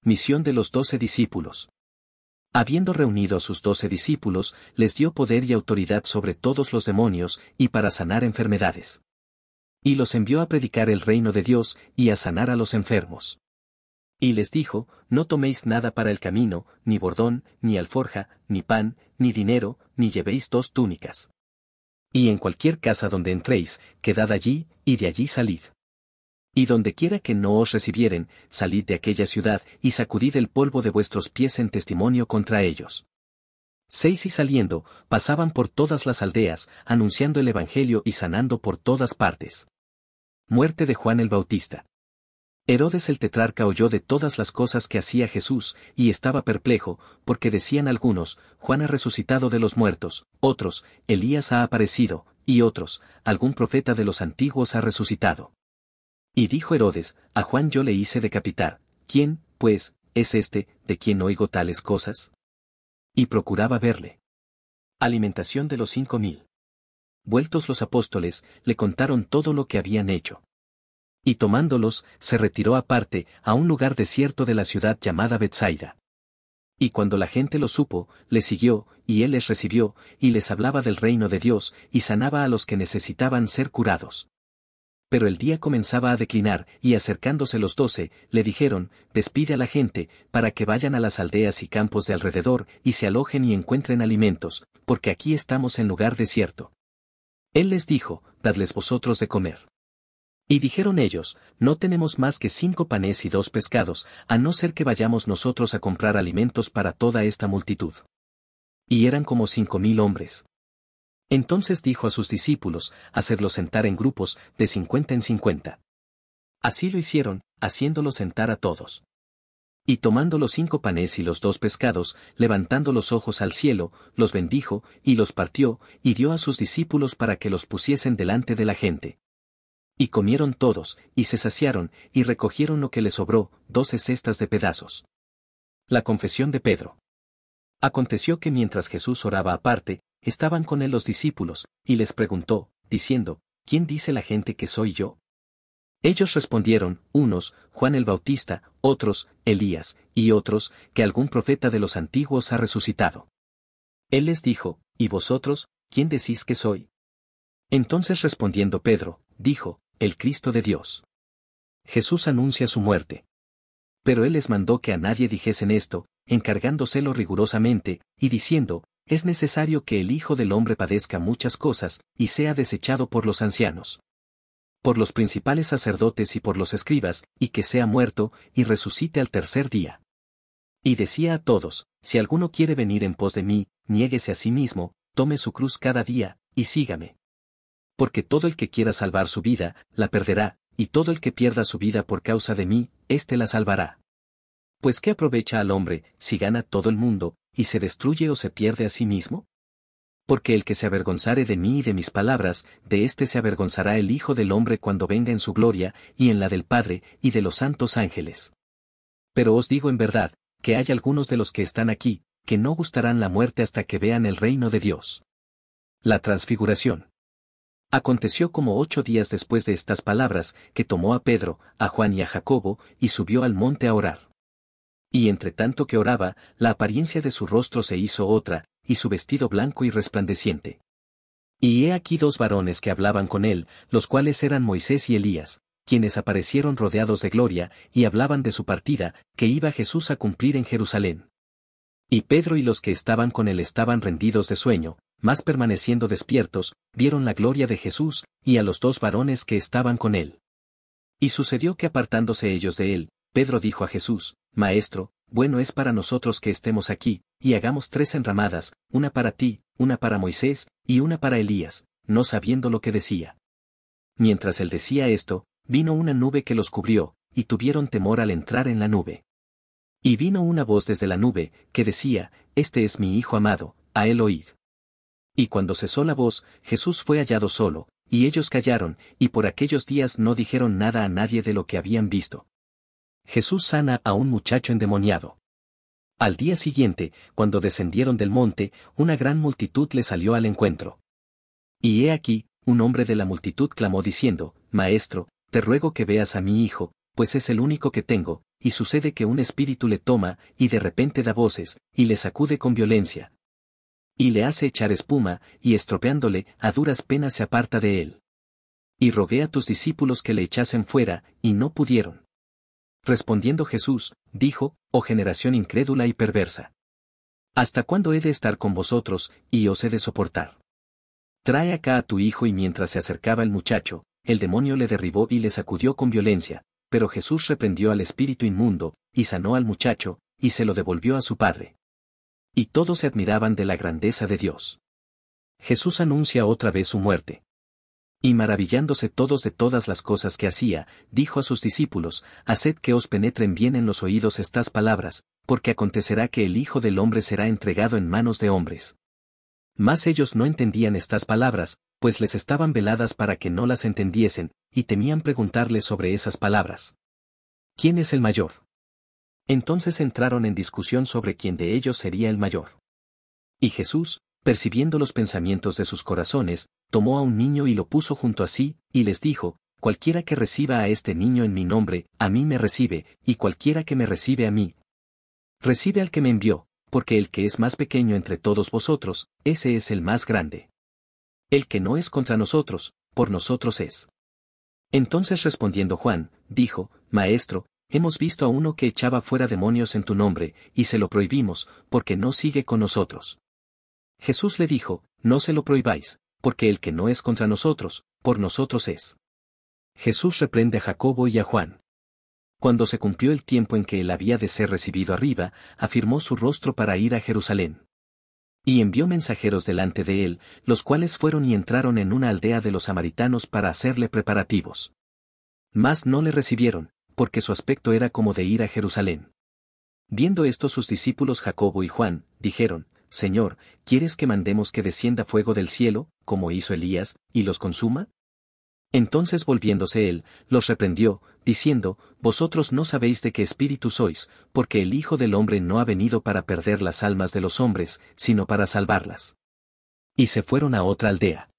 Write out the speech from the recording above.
Misión de los 12 discípulos. Habiendo reunido a sus 12 discípulos, les dio poder y autoridad sobre todos los demonios, y para sanar enfermedades. Y los envió a predicar el reino de Dios, y a sanar a los enfermos. Y les dijo, no toméis nada para el camino, ni bordón, ni alforja, ni pan, ni dinero, ni llevéis 2 túnicas. Y en cualquier casa donde entréis, quedad allí, y de allí salid. Y donde quiera que no os recibieren, salid de aquella ciudad, y sacudid el polvo de vuestros pies en testimonio contra ellos. 6 Y saliendo, pasaban por todas las aldeas, anunciando el evangelio y sanando por todas partes. Muerte de Juan el Bautista. Herodes el tetrarca oyó de todas las cosas que hacía Jesús, y estaba perplejo, porque decían algunos, Juan ha resucitado de los muertos, otros, Elías ha aparecido, y otros, algún profeta de los antiguos ha resucitado. Y dijo Herodes, a Juan yo le hice decapitar, ¿quién, pues, es este, de quien oigo tales cosas? Y procuraba verle. Alimentación de los 5000. Vueltos los apóstoles, le contaron todo lo que habían hecho. Y tomándolos, se retiró aparte, a un lugar desierto de la ciudad llamada Betsaida. Y cuando la gente lo supo, le siguió, y él les recibió, y les hablaba del reino de Dios, y sanaba a los que necesitaban ser curados. Pero el día comenzaba a declinar, y acercándose los 12, le dijeron, despide a la gente, para que vayan a las aldeas y campos de alrededor, y se alojen y encuentren alimentos, porque aquí estamos en lugar desierto. Él les dijo, dadles vosotros de comer. Y dijeron ellos, no tenemos más que 5 panes y 2 pescados, a no ser que vayamos nosotros a comprar alimentos para toda esta multitud. Y eran como 5000 hombres. Entonces dijo a sus discípulos, hacedlos sentar en grupos, de 50 en 50. Así lo hicieron, haciéndolos sentar a todos. Y tomando los 5 panes y los 2 pescados, levantando los ojos al cielo, los bendijo, y los partió, y dio a sus discípulos para que los pusiesen delante de la gente. Y comieron todos, y se saciaron, y recogieron lo que les sobró, 12 cestas de pedazos. La confesión de Pedro. Aconteció que mientras Jesús oraba aparte, estaban con él los discípulos, y les preguntó, diciendo, ¿quién dice la gente que soy yo? Ellos respondieron, unos, Juan el Bautista, otros, Elías, y otros, que algún profeta de los antiguos ha resucitado. Él les dijo, ¿y vosotros, quién decís que soy? Entonces respondiendo Pedro, dijo, el Cristo de Dios. Jesús anuncia su muerte. Pero él les mandó que a nadie dijesen esto, encargándoselo rigurosamente, y diciendo, es necesario que el Hijo del Hombre padezca muchas cosas, y sea desechado por los ancianos, por los principales sacerdotes y por los escribas, y que sea muerto, y resucite al tercer día. Y decía a todos, si alguno quiere venir en pos de mí, niéguese a sí mismo, tome su cruz cada día, y sígame. Porque todo el que quiera salvar su vida, la perderá, y todo el que pierda su vida por causa de mí, éste la salvará. Pues ¿qué aprovecha al hombre, si gana todo el mundo, y se destruye o se pierde a sí mismo? Porque el que se avergonzare de mí y de mis palabras, de éste se avergonzará el Hijo del Hombre cuando venga en su gloria, y en la del Padre, y de los santos ángeles. Pero os digo en verdad, que hay algunos de los que están aquí, que no gustarán la muerte hasta que vean el reino de Dios. La transfiguración. Aconteció como 8 días después de estas palabras, que tomó a Pedro, a Juan y a Jacobo, y subió al monte a orar. Y entre tanto que oraba, la apariencia de su rostro se hizo otra, y su vestido blanco y resplandeciente. Y he aquí 2 varones que hablaban con él, los cuales eran Moisés y Elías, quienes aparecieron rodeados de gloria, y hablaban de su partida, que iba Jesús a cumplir en Jerusalén. Y Pedro y los que estaban con él estaban rendidos de sueño, mas permaneciendo despiertos, vieron la gloria de Jesús, y a los 2 varones que estaban con él. Y sucedió que apartándose ellos de él, Pedro dijo a Jesús, Maestro, bueno es para nosotros que estemos aquí, y hagamos 3 enramadas, una para ti, una para Moisés, y una para Elías, no sabiendo lo que decía. Mientras él decía esto, vino una nube que los cubrió, y tuvieron temor al entrar en la nube. Y vino una voz desde la nube, que decía, Este es mi Hijo amado, a él oíd. Y cuando cesó la voz, Jesús fue hallado solo, y ellos callaron, y por aquellos días no dijeron nada a nadie de lo que habían visto. Jesús sana a un muchacho endemoniado. Al día siguiente, cuando descendieron del monte, una gran multitud le salió al encuentro. Y he aquí, un hombre de la multitud clamó diciendo, Maestro, te ruego que veas a mi hijo, pues es el único que tengo, y sucede que un espíritu le toma, y de repente da voces, y le sacude con violencia. Y le hace echar espuma, y estropeándole, a duras penas se aparta de él. Y rogué a tus discípulos que le echasen fuera, y no pudieron. Respondiendo Jesús, dijo, oh generación incrédula y perversa. ¿Hasta cuándo he de estar con vosotros, y os he de soportar? Trae acá a tu hijo. Y mientras se acercaba el muchacho, el demonio le derribó y le sacudió con violencia, pero Jesús reprendió al espíritu inmundo, y sanó al muchacho, y se lo devolvió a su padre. Y todos se admiraban de la grandeza de Dios. Jesús anuncia otra vez su muerte. Y maravillándose todos de todas las cosas que hacía, dijo a sus discípulos, haced que os penetren bien en los oídos estas palabras, porque acontecerá que el Hijo del Hombre será entregado en manos de hombres. Mas ellos no entendían estas palabras, pues les estaban veladas para que no las entendiesen, y temían preguntarle sobre esas palabras. ¿Quién es el mayor? Entonces entraron en discusión sobre quién de ellos sería el mayor. Y Jesús, percibiendo los pensamientos de sus corazones, tomó a un niño y lo puso junto a sí, y les dijo, cualquiera que reciba a este niño en mi nombre, a mí me recibe, y cualquiera que me recibe a mí, recibe al que me envió, porque el que es más pequeño entre todos vosotros, ese es el más grande. El que no es contra nosotros, por nosotros es. Entonces respondiendo Juan, dijo, Maestro, hemos visto a uno que echaba fuera demonios en tu nombre, y se lo prohibimos, porque no sigue con nosotros. Jesús le dijo, no se lo prohibáis, porque el que no es contra nosotros, por nosotros es. Jesús reprende a Jacobo y a Juan. Cuando se cumplió el tiempo en que él había de ser recibido arriba, afirmó su rostro para ir a Jerusalén. Y envió mensajeros delante de él, los cuales fueron y entraron en una aldea de los samaritanos para hacerle preparativos. Mas no le recibieron, porque su aspecto era como de ir a Jerusalén. Viendo esto sus discípulos Jacobo y Juan, dijeron, Señor, ¿quieres que mandemos que descienda fuego del cielo, como hizo Elías, y los consuma? Entonces volviéndose él, los reprendió, diciendo, Vosotros no sabéis de qué espíritu sois, porque el Hijo del Hombre no ha venido para perder las almas de los hombres, sino para salvarlas. Y se fueron a otra aldea.